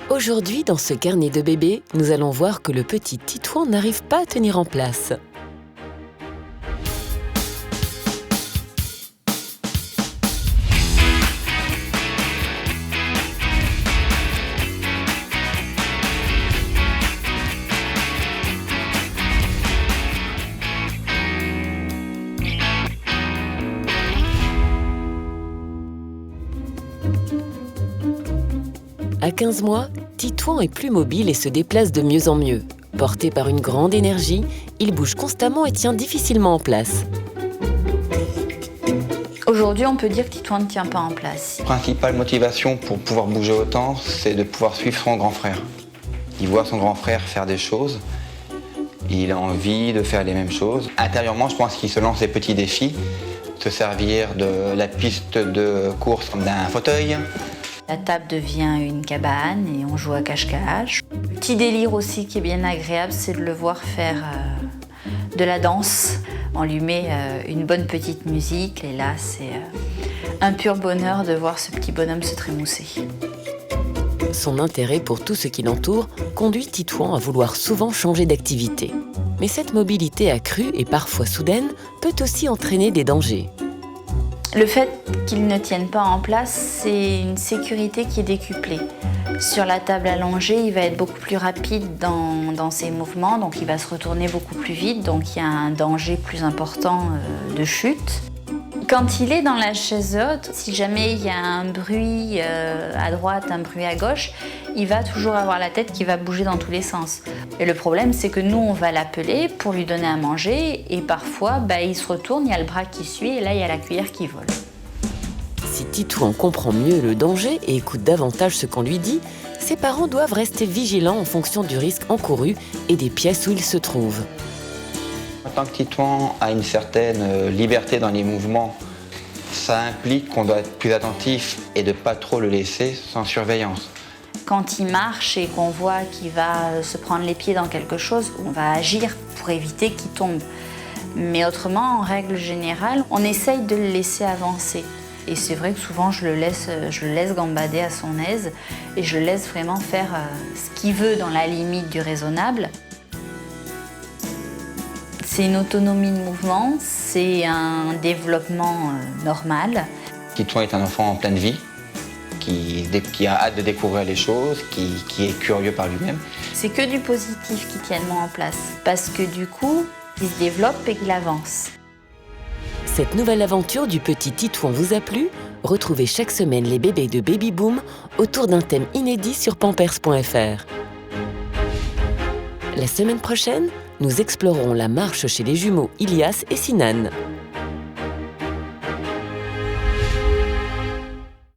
Aujourd'hui, dans ce carnet de bébé, nous allons voir que le petit Titouan n'arrive pas à tenir en place. À 15 mois, Titouan est plus mobile et se déplace de mieux en mieux. Porté par une grande énergie, il bouge constamment et tient difficilement en place. Aujourd'hui, on peut dire que Titouan ne tient pas en place. La principale motivation pour pouvoir bouger autant, c'est de pouvoir suivre son grand frère. Il voit son grand frère faire des choses, il a envie de faire les mêmes choses. Intérieurement, je pense qu'il se lance des petits défis, se servir de la piste de course comme d'un fauteuil. La table devient une cabane et on joue à cache-cache. Le petit délire aussi qui est bien agréable, c'est de le voir faire de la danse. On lui met une bonne petite musique et là, c'est un pur bonheur de voir ce petit bonhomme se trémousser. Son intérêt pour tout ce qui l'entoure conduit Titouan à vouloir souvent changer d'activité. Mais cette mobilité accrue et parfois soudaine peut aussi entraîner des dangers. Le fait qu'il ne tienne pas en place, c'est une sécurité qui est décuplée. Sur la table allongée, il va être beaucoup plus rapide dans ses mouvements, donc il va se retourner beaucoup plus vite, donc il y a un danger plus important de chute. Quand il est dans la chaise haute, si jamais il y a un bruit à droite, un bruit à gauche, il va toujours avoir la tête qui va bouger dans tous les sens. Et le problème, c'est que nous, on va l'appeler pour lui donner à manger et parfois, il se retourne, il y a le bras qui suit et là, il y a la cuillère qui vole. Si Titouan comprend mieux le danger et écoute davantage ce qu'on lui dit, ses parents doivent rester vigilants en fonction du risque encouru et des pièces où il se trouve. Tant que Titouan a une certaine liberté dans les mouvements, ça implique qu'on doit être plus attentif et de ne pas trop le laisser sans surveillance. Quand il marche et qu'on voit qu'il va se prendre les pieds dans quelque chose, on va agir pour éviter qu'il tombe. Mais autrement, en règle générale, on essaye de le laisser avancer. Et c'est vrai que souvent, je le laisse gambader à son aise et je le laisse vraiment faire ce qu'il veut dans la limite du raisonnable. C'est une autonomie de mouvement, c'est un développement normal. Titouan est un enfant en pleine vie, qui a hâte de découvrir les choses, qui est curieux par lui-même. C'est que du positif qui tient en place, parce que du coup, il se développe et qu'il avance. Cette nouvelle aventure du petit Titouan vous a plu? Retrouvez chaque semaine les bébés de Baby Boom autour d'un thème inédit sur pampers.fr. La semaine prochaine, nous explorerons la marche chez les jumeaux Ilias et Sinan.